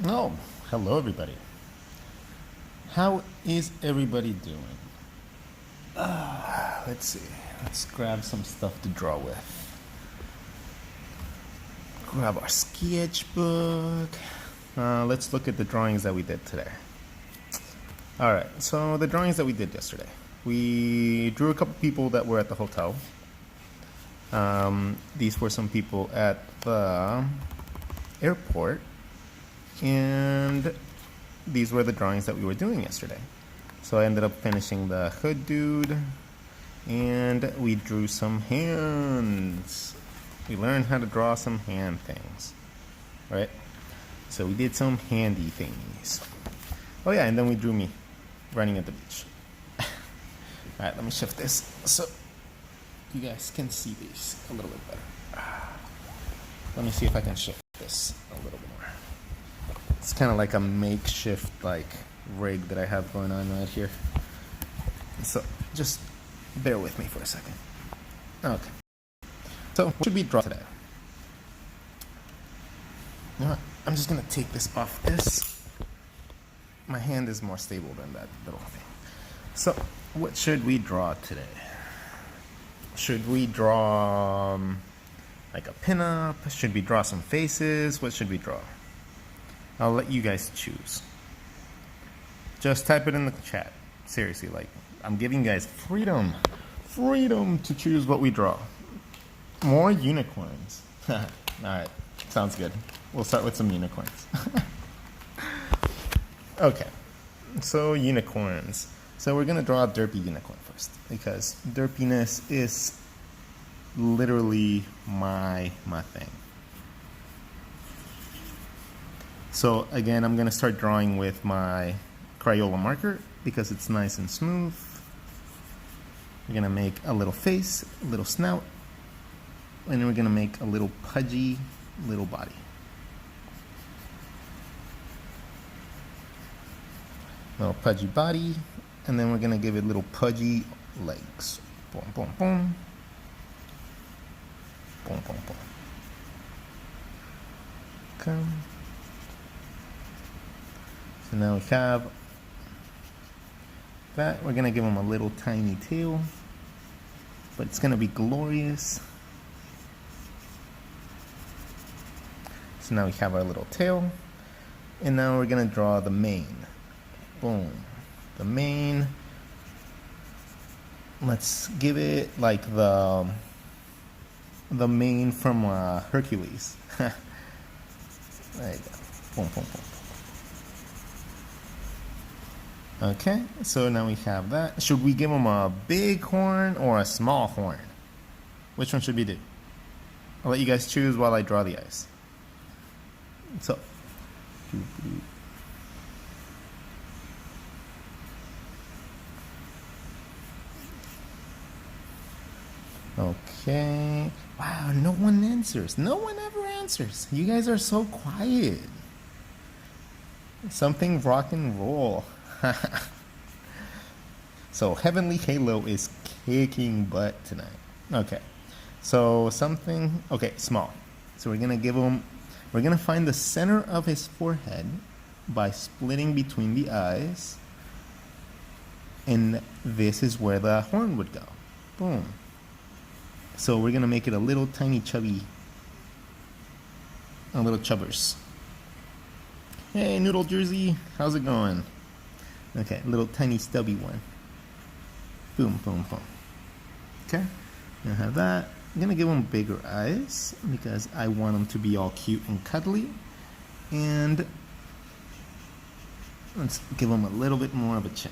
Oh, hello everybody. How is everybody doing? Let's see. Let's grab some stuff to draw with. Grab our sketchbook. Let's look at the drawings that we did today. Alright, so the drawings that we did yesterday. We drew a couple people that were at the hotel. These were some people at the airport. And these were the drawings that we were doing yesterday. So I ended up finishing the hood dude, and we drew some hands. We learned how to draw some hand things, right? So we did some handy things. Oh yeah, and then we drew me running at the beach. Alright, let me shift this so you guys can see these a little bit better. Let me see if I can shift this a little bit more. It's kind of like a makeshift rig that I have going on right here. So just bear with me for a second. Okay. So what should we draw today? You know what? I'm just gonna take this off this. My hand is more stable than that little thing. So what should we draw today? Should we draw like a pinup? Should we draw some faces? What should we draw? I'll let you guys choose. Just type it in the chat. Seriously, I'm giving you guys freedom to choose what we draw. More unicorns. Alright, sounds good. We'll start with some unicorns. Okay, so unicorns. So we're gonna draw a derpy unicorn first, because derpiness is literally my thing. So again, I'm gonna start drawing with my Crayola marker because it's nice and smooth. We're gonna make a little face, a little snout, and then we're gonna make a little pudgy little body. Little pudgy body, and then we're gonna give it little pudgy legs. Boom, boom, boom. Boom, boom, boom. Okay. So now we have that. We're gonna give him a little tiny tail, but it's gonna be glorious. So now we have our little tail, and now we're gonna draw the mane. Boom. The mane. Let's give it like the mane from Hercules. There you go. Boom, boom, boom. Okay, so now we have that. Should we give him a big horn or a small horn? Which one should we do? I'll let you guys choose while I draw the eyes. So, okay. Wow, no one answers. No one ever answers. You guys are so quiet. Something rock and roll. So Heavenly Halo is kicking butt tonight. Okay, so something, okay, small. So we're gonna find the center of his forehead by splitting between the eyes, and this is where the horn would go. Boom. So we're gonna make it a little tiny chubby, a little chubbers. Hey, Noodle Jersey, how's it going? Okay, little tiny stubby one. Boom, boom, boom. Okay, gonna have that. I'm gonna give him bigger eyes because I want him to be all cute and cuddly. And let's give him a little bit more of a chin.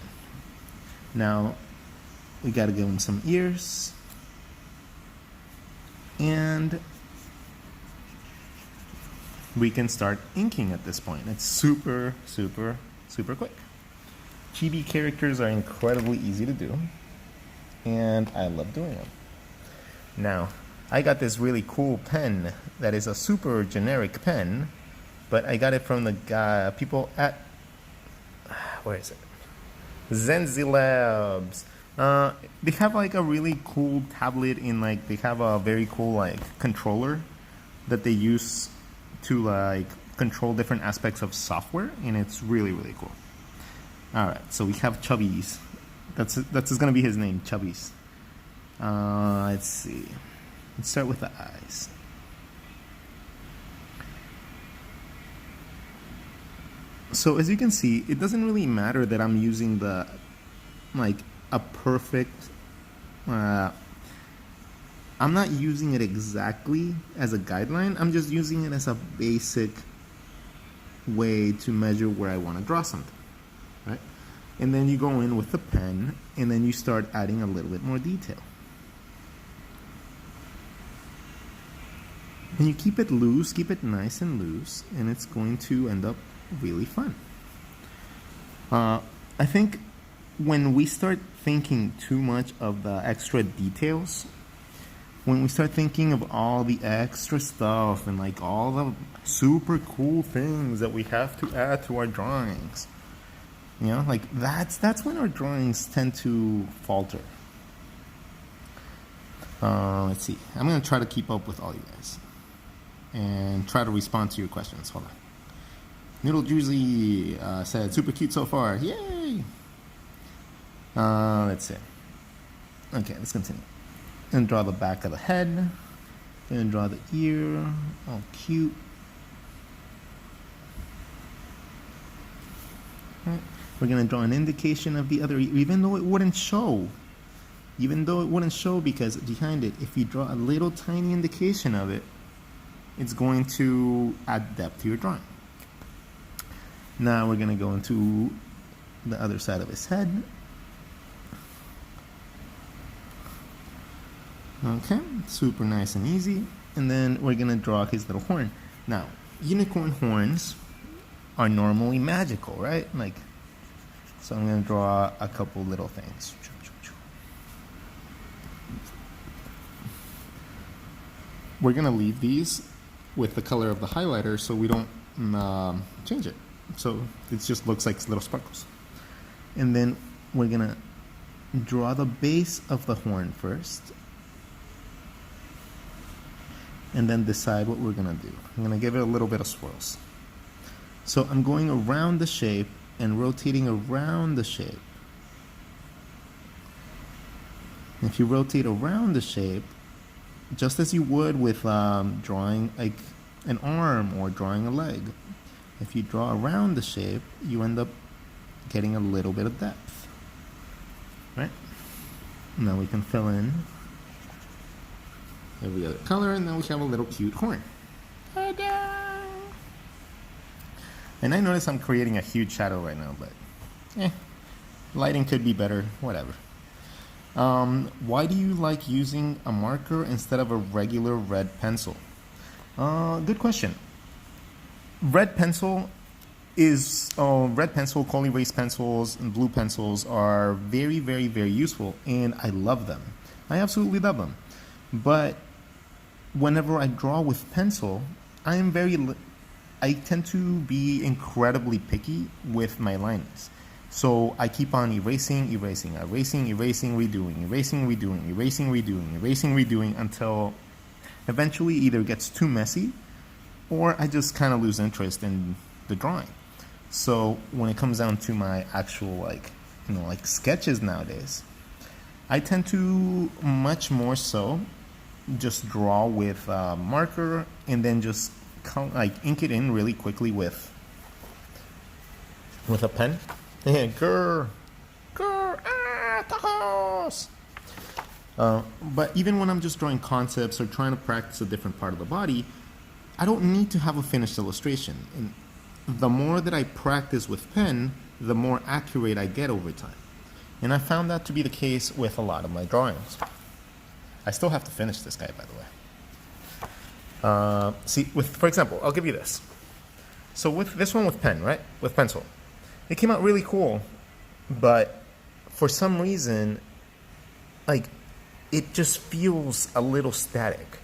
Now, we gotta give him some ears. And we can start inking at this point. It's super, super, super quick. Chibi characters are incredibly easy to do, and I love doing them. Now, I got this really cool pen that is a super generic pen, but I got it from the people at, where is it? Zenzi Labs. They have like a really cool tablet in they have a very cool controller that they use to control different aspects of software, and it's really, really cool. All right, so we have Chubby's. That's going to be his name, Chubby's. Let's see. Let's start with the eyes. So as you can see, it doesn't really matter that I'm using the, like, a perfect, I'm not using it exactly as a guideline. I'm just using it as a basic way to measure where I want to draw something, right? And then you go in with the pen, and then you start adding a little bit more detail. And you keep it loose, keep it nice and loose, and it's going to end up really fun. I think when we start thinking too much of the extra details, when we start thinking of all the extra stuff and like all the super cool things that we have to add to our drawings, you know, like that's when our drawings tend to falter. Let's see. I'm going to try to keep up with all you guys and try to respond to your questions. Hold on. Noodle Juicy said, super cute so far. Yay! Let's see. Okay, let's continue. And draw the back of the head. And draw the ear. All cute. Right. We're going to draw an indication of the other ear, even though it wouldn't show. Even though it wouldn't show, because behind it, if you draw a little tiny indication of it, it's going to add depth to your drawing. Now we're going to go into the other side of his head. Okay, super nice and easy. And then we're going to draw his little horn. Now, unicorn horns are normally magical, right? Like, so I'm going to draw a couple little things. We're going to leave these with the color of the highlighter so we don't change it. So it just looks like little sparkles. And then we're going to draw the base of the horn first. And then decide what we're going to do. I'm going to give it a little bit of swirls. So I'm going around the shape and rotating around the shape. If you rotate around the shape, just as you would with drawing like an arm or drawing a leg, if you draw around the shape, you end up getting a little bit of depth, right? Now we can fill in every other color, and then we have a little cute horn. Ta-da! And I notice I'm creating a huge shadow right now, but lighting could be better, whatever. Why do you like using a marker instead of a regular red pencil? Good question. Red pencil, coal erase pencils, and blue pencils are very, very, very useful, and I love them. I absolutely love them. But whenever I draw with pencil, I tend to be incredibly picky with my lines. So I keep on erasing, redoing until eventually either it gets too messy or I just kind of lose interest in the drawing. So when it comes down to my actual like sketches nowadays, I tend to much more so just draw with a marker and then just ink it in really quickly with a pen. Grr, tacos. But even when I'm just drawing concepts or trying to practice a different part of the body, I don't need to have a finished illustration. And the more that I practice with pen, the more accurate I get over time. And I found that to be the case with a lot of my drawings. I still have to finish this guy, by the way. For example, I'll give you this. So with this one with pen, right? With pencil. It came out really cool, but for some reason, it just feels a little static.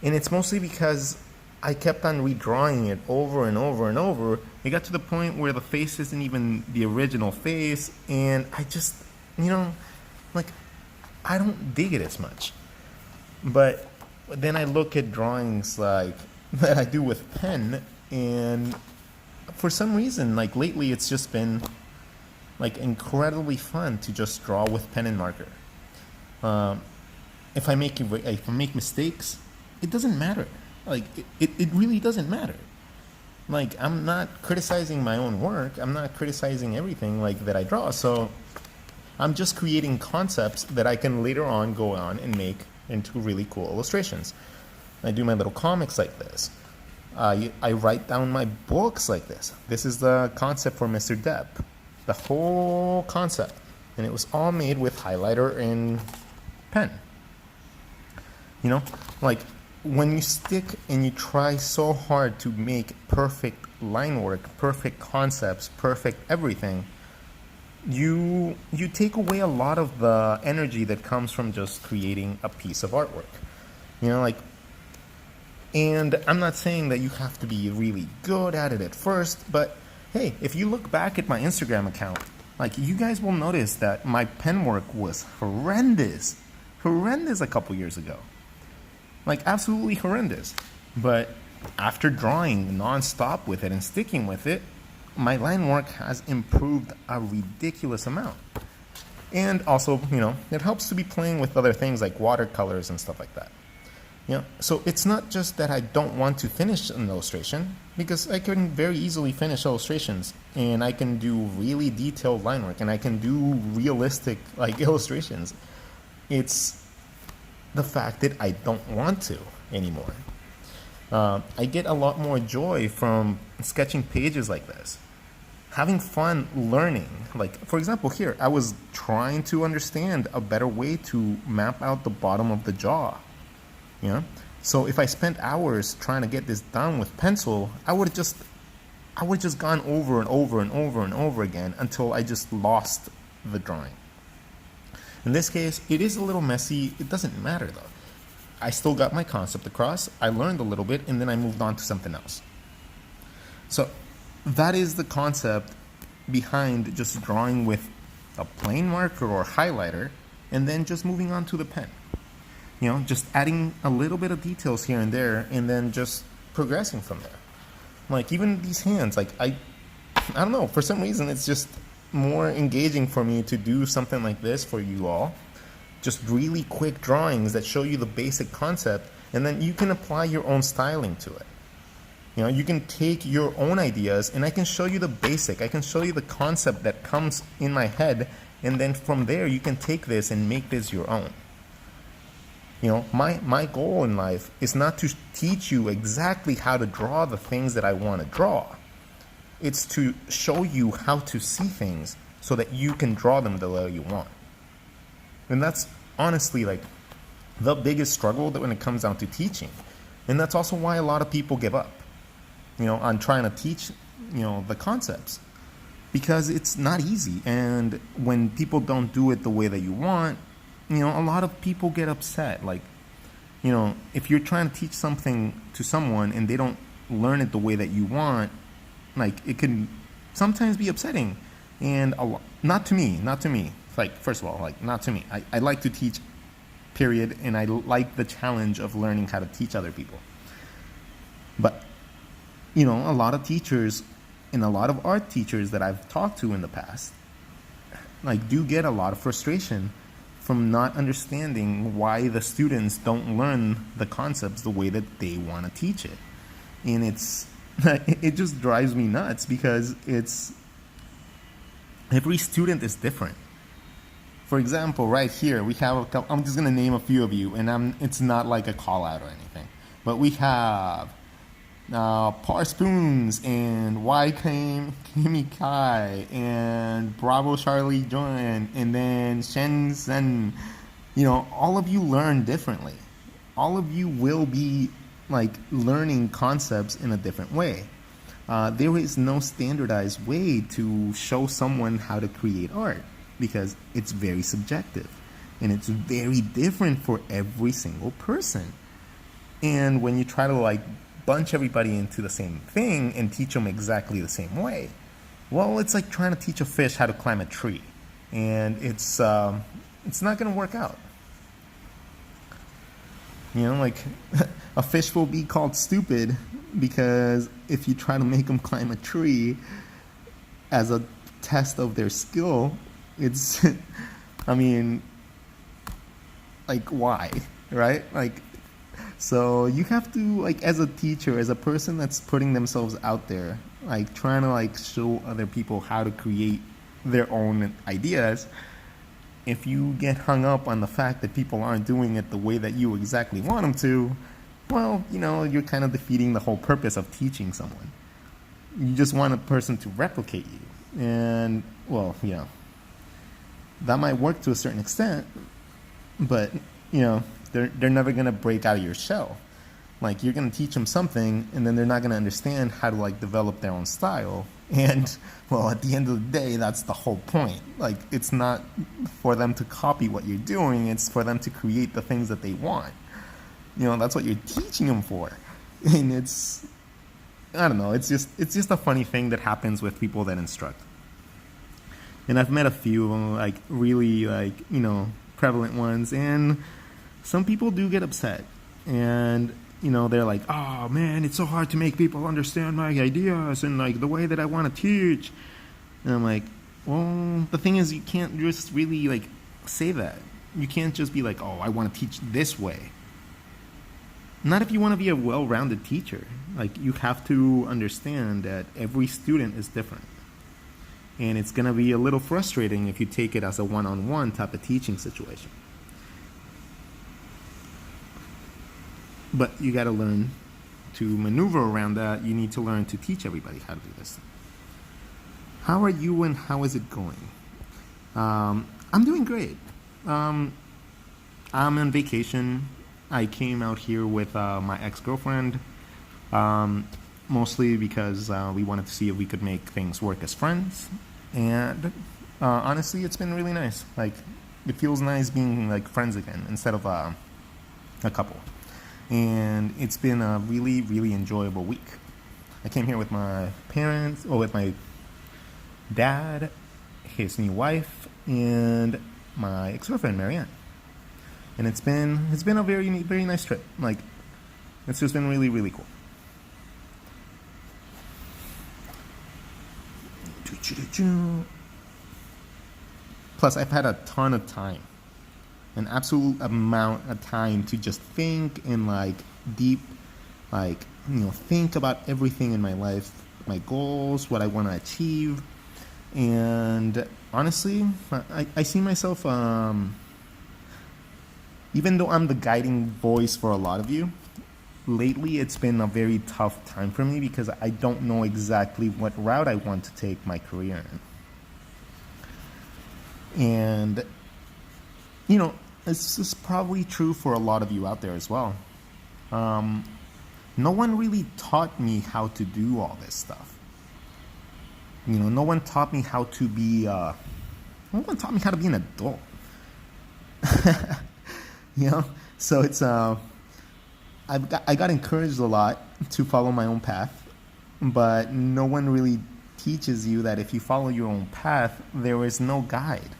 And it's mostly because I kept on redrawing it over and over and over. It got to the point where the face isn't even the original face, and I just, I don't dig it as much. But then I look at drawings that I do with pen, And for some reason, like lately, it's just been like incredibly fun to just draw with pen and marker. If I make mistakes, it doesn't matter. Like it really doesn't matter. Like I'm not criticizing my own work. I'm not criticizing everything like that I draw. So I'm just creating concepts that I can later on go on and make into really cool illustrations. I do my little comics like this. I write down my books like this. This is the concept for Mr. Depp. The whole concept. And it was all made with highlighter and pen. You know, like when you stick and you try so hard to make perfect line work, perfect concepts, perfect everything, you take away a lot of the energy that comes from just creating a piece of artwork. You know, like, and I'm not saying that you have to be really good at it at first, but hey, if you look back at my Instagram account, like you guys will notice that my pen work was horrendous a couple years ago. Like absolutely horrendous. But after drawing nonstop with it and sticking with it, my line work has improved a ridiculous amount. And also, you know, it helps to be playing with other things like watercolors and stuff like that. You know, so it's not just that I don't want to finish an illustration, because I can very easily finish illustrations and I can do really detailed line work and I can do realistic like illustrations. It's the fact that I don't want to anymore. I get a lot more joy from sketching pages like this. Having fun learning. Like, for example, here, I was trying to understand a better way to map out the bottom of the jaw. You know? So if I spent hours trying to get this done with pencil, I would have just gone over and over and over and over again until I just lost the drawing. In this case, it is a little messy. It doesn't matter though. I still got my concept across. I learned a little bit and then I moved on to something else. So that is the concept behind just drawing with a plain marker or highlighter and then just moving on to the pen. You know, just adding a little bit of details here and there and then just progressing from there. Like even these hands, like I don't know, for some reason it's just more engaging for me to do something like this for you all. Just really quick drawings that show you the basic concept and then you can apply your own styling to it. You know, you can take your own ideas and I can show you the basic. I can show you the concept that comes in my head and then from there you can take this and make this your own. You know, my goal in life is not to teach you exactly how to draw the things that I want to draw. It's to show you how to see things so that you can draw them the way you want. And that's honestly like the biggest struggle that when it comes down to teaching. And that's also why a lot of people give up, you know, on trying to teach, you know, the concepts. Because it's not easy. And when people don't do it the way that you want, you know, a lot of people get upset. Like, you know, if you're trying to teach something to someone and they don't learn it the way that you want, like, it can sometimes be upsetting. And not to me. Like, first of all, like, not to me. I like to teach, period, and I like the challenge of learning how to teach other people. But, you know, a lot of teachers and a lot of art teachers that I've talked to in the past, like, do get a lot of frustration from not understanding why the students don't learn the concepts the way that they want to teach it. And it just drives me nuts because every student is different. For example, right here, we have a couple, I'm just going to name a few of you, and it's not like a call out or anything. But we have Par Spoons, and Y Kimi Kai, and Bravo Charlie Joan, and then Shen Sen. You know, all of you learn differently. All of you will be like learning concepts in a different way. There is no standardized way to show someone how to create art because it's very subjective and it's very different for every single person. And when you try to like bunch everybody into the same thing and teach them exactly the same way, well, it's like trying to teach a fish how to climb a tree, and it's not going to work out. You know, like a fish will be called stupid because if you try to make them climb a tree as a test of their skill, it's, I mean, like, why, right? Like, so you have to, like, as a teacher, as a person that's putting themselves out there, like, trying to, like, show other people how to create their own ideas, if you get hung up on the fact that people aren't doing it the way that you exactly want them to, well, you know, you're kind of defeating the whole purpose of teaching someone. You just want a person to replicate you. And, well, you know, that might work to a certain extent, but, you know, they're never going to break out of your shell. Like, you're going to teach them something, and then they're not going to understand how to, like, develop their own style. And, well, at the end of the day, that's the whole point. Like, it's not for them to copy what you're doing. It's for them to create the things that they want. You know, that's what you're teaching them for. And it's, I don't know, it's just a funny thing that happens with people that instruct. And I've met a few, like, really, like, you know, prevalent ones. And some people do get upset. And, you know, they're like, oh, man, it's so hard to make people understand my ideas and, like, the way that I want to teach. And I'm like, well, the thing is, you can't just really, like, say that. You can't just be like, oh, I want to teach this way. Not if you want to be a well-rounded teacher. Like, you have to understand that every student is different. And it's going to be a little frustrating if you take it as a one-on-one type of teaching situation. But you got to learn to maneuver around that. You need to learn to teach everybody how to do this. How are you and how is it going? I'm doing great. I'm on vacation. I came out here with my ex-girlfriend, mostly because we wanted to see if we could make things work as friends. And honestly, it's been really nice. Like, it feels nice being like friends again instead of a couple. And it's been a really, really enjoyable week. I came here with my parents, or with my dad, his new wife, and my ex-girlfriend, Marianne. And it's been a very, very nice trip. Like, it's just been really, really cool. Plus, I've had a ton of time. An absolute amount of time to just think and, like, deep, like, you know, think about everything in my life, my goals, what I want to achieve. And honestly, I see myself, even though I'm the guiding voice for a lot of you, lately it's been a very tough time for me because I don't know exactly what route I want to take my career in. And, you know, this is probably true for a lot of you out there as well. No one really taught me how to do all this stuff. You know, no one taught me how to be, no one taught me how to be an adult. You know, so it's, I got encouraged a lot to follow my own path, but no one really teaches you that if you follow your own path, there is no guide.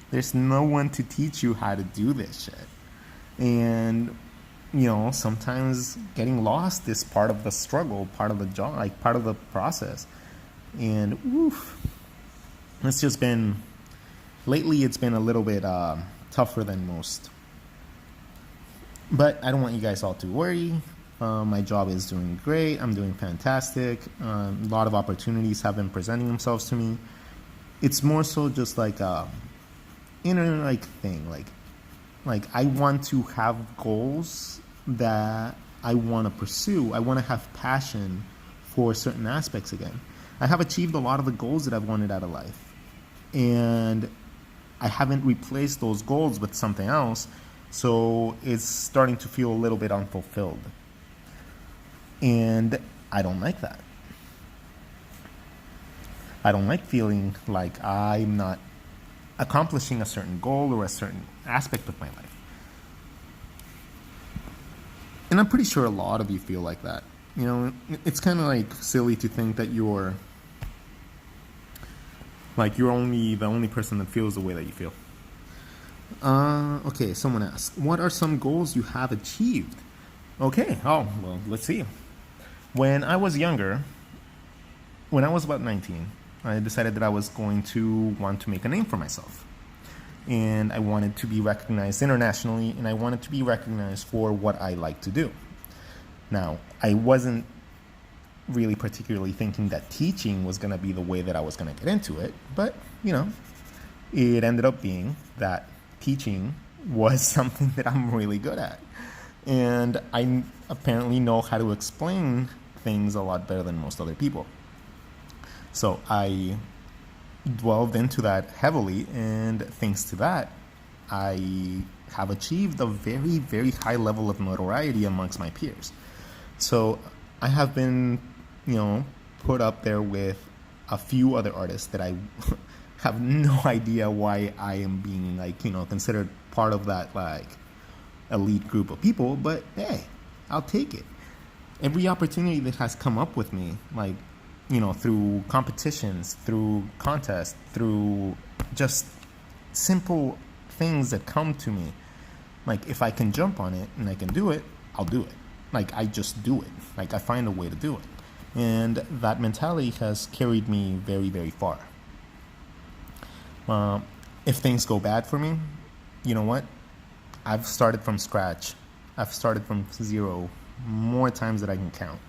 There's no one to teach you how to do this shit. And, you know, sometimes getting lost is part of the struggle, part of the job, like part of the process. And, oof, it's just been, lately it's been a little bit tougher than most. But I don't want you guys all to worry. My job is doing great. I'm doing fantastic. A lot of opportunities have been presenting themselves to me. It's more so just like inner like thing. Like I want to have goals that I want to pursue. I want to have passion for certain aspects again. I have achieved a lot of the goals that I've wanted out of life. And I haven't replaced those goals with something else. So it's starting to feel a little bit unfulfilled. And I don't like that. I don't like feeling like I'm not accomplishing a certain goal or a certain aspect of my life. And I'm pretty sure a lot of you feel like that. You know, it's kind of like silly to think that you're only the only person that feels the way that you feel. Okay, someone asked, what are some goals you have achieved? Okay, oh, well, let's see. When I was younger, when I was about 19, I decided that I was going to want to make a name for myself. And I wanted to be recognized internationally, and I wanted to be recognized for what I like to do. Now, I wasn't really particularly thinking that teaching was going to be the way that I was going to get into it, but, it ended up being that teaching was something that I'm really good at. And I apparently know how to explain things a lot better than most other people. So I delved into that heavily, and thanks to that, I have achieved a very, very high level of notoriety amongst my peers. So I have been, put up there with a few other artists that I have no idea why I am being considered part of that elite group of people, but hey, I'll take it. Every opportunity that has come up with me, through competitions, through contests, through just simple things that come to me. If I can jump on it and I can do it, I'll do it. I just do it. I find a way to do it. And that mentality has carried me very, very far. If things go bad for me, you know what? I've started from scratch. I've started from zero more times than I can count.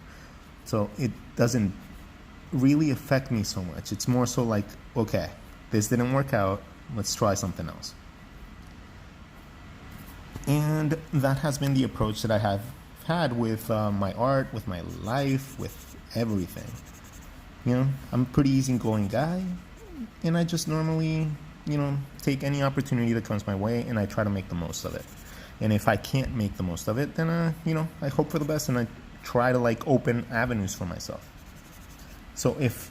So it doesn't really affect me so much. It's more so okay, this didn't work out, let's try something else. And that has been the approach that I have had with my art, with my life, with everything. I'm a pretty easygoing guy, and I just normally, take any opportunity that comes my way, and I try to make the most of it. And if I can't make the most of it, then I hope for the best, and I try to open avenues for myself. So if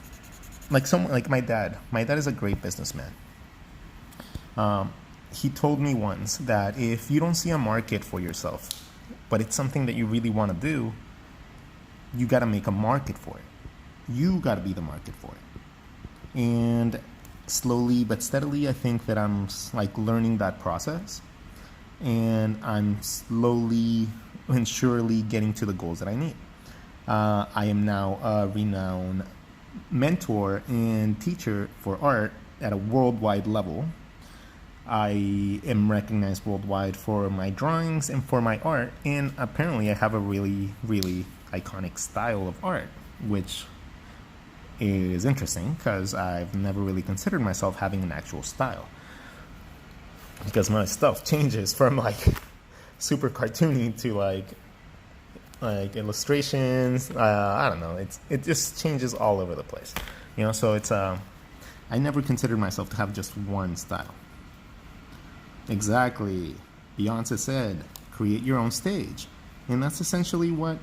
someone like my dad is a great businessman. He told me once that if you don't see a market for yourself, but it's something that you really want to do, you got to make a market for it. You got to be the market for it. And slowly but steadily, I think that I'm learning that process, and I'm slowly and surely getting to the goals that I need. I am now a renowned mentor and teacher for art at a worldwide level. I am recognized worldwide for my drawings and for my art, and apparently I have a really, really iconic style of art, which is interesting because I've never really considered myself having an actual style, because my stuff changes from super cartoony to illustrations. I don't know. It just changes all over the place. So it's I never considered myself to have just one style. Exactly. Beyonce said, create your own stage. And that's essentially what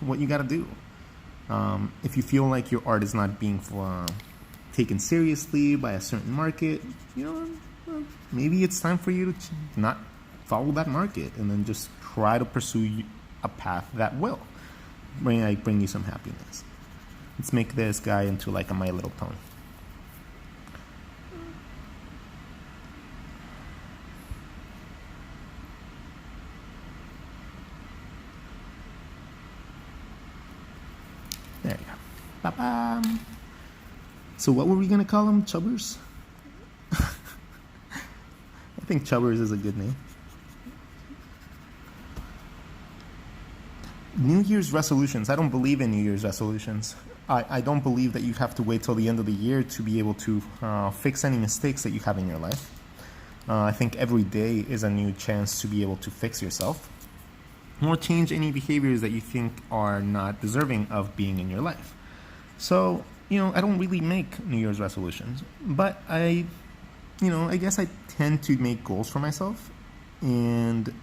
what you got to do. If you feel like your art is not being taken seriously by a certain market, maybe it's time for you to not follow that market, and then just try to pursue a path that will bring you some happiness. Let's make this guy into a My Little Pony. There you go. Ba-bam. So what were we going to call him? Chubbers? I think Chubbers is a good name. New Year's resolutions. I don't believe in New Year's resolutions. I don't believe that you have to wait till the end of the year to be able to fix any mistakes that you have in your life. I think every day is a new chance to be able to fix yourself, or change any behaviors that you think are not deserving of being in your life. So, I don't really make New Year's resolutions, but I guess I tend to make goals for myself. And,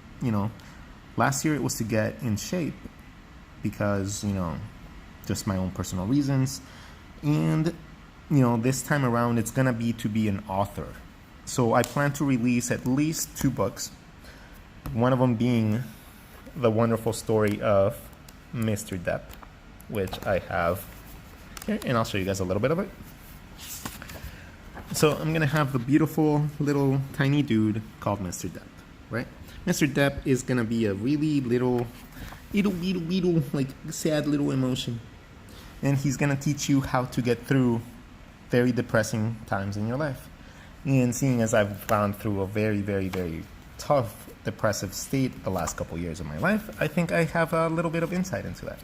last year it was to get in shape because, just my own personal reasons. And, this time around it's going to be an author. So I plan to release at least 2 books, one of them being the wonderful story of Mr. Depp, which I have here, and I'll show you guys a little bit of it. So I'm going to have the beautiful little tiny dude called Mr. Depp, right? Mr. Depp is going to be a really little little, like sad little emotion. And he's gonna teach you how to get through very depressing times in your life. And seeing as I've gone through a very, very, very tough depressive state the last couple years of my life, I think I have a little bit of insight into that.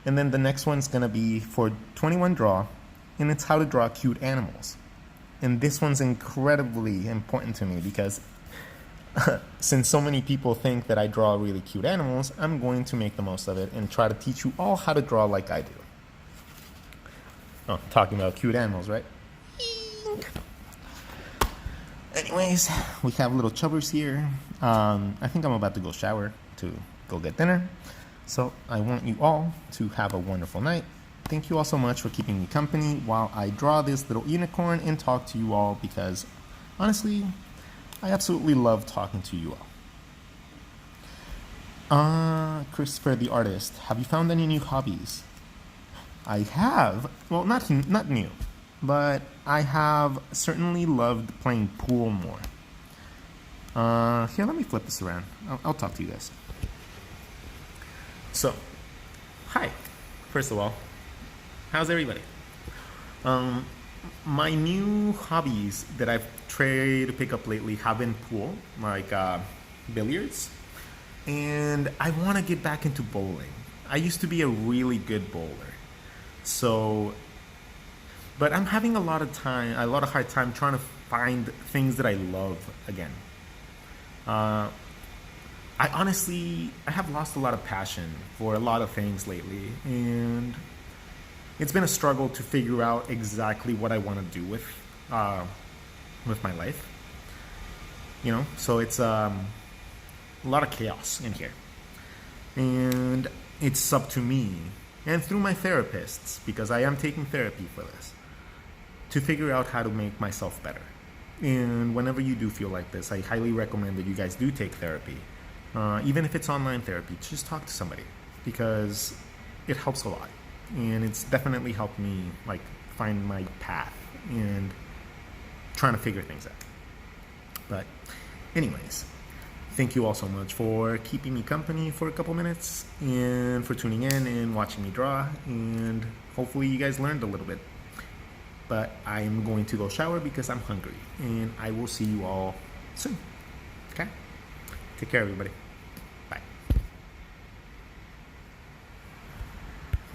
And then the next one's gonna be for 21 draw, and it's how to draw cute animals. And this one's incredibly important to me because since so many people think that I draw really cute animals, I'm going to make the most of it and try to teach you all how to draw like I do. Oh, talking about cute animals, right? Anyways, we have little chubbers here. I think I'm about to go shower to go get dinner. So I want you all to have a wonderful night. Thank you all so much for keeping me company while I draw this little unicorn and talk to you all because, honestly, I absolutely love talking to you all. Christopher the artist, have you found any new hobbies? I have. Well, not new, but I have certainly loved playing pool more. Here, let me flip this around. I'll talk to you guys. So, hi. First of all, how's everybody? My new hobbies that I've tried to pick up lately have been pool, like billiards, and I want to get back into bowling. I used to be a really good bowler, but I'm having a lot of hard time trying to find things that I love again. I have lost a lot of passion for a lot of things lately, and it's been a struggle to figure out exactly what I want to do with my life. You know, so it's a lot of chaos in here, and it's up to me and through my therapists, because I am taking therapy for this, to figure out how to make myself better. And whenever you do feel like this, I highly recommend that you guys do take therapy. Even if it's online therapy, just talk to somebody because it helps a lot. And it's definitely helped me like find my path and trying to figure things out. But anyways, thank you all so much for keeping me company for a couple minutes and for tuning in and watching me draw. And hopefully you guys learned a little bit. But I'm going to go shower because I'm hungry. And I will see you all soon. Okay? Take care, everybody.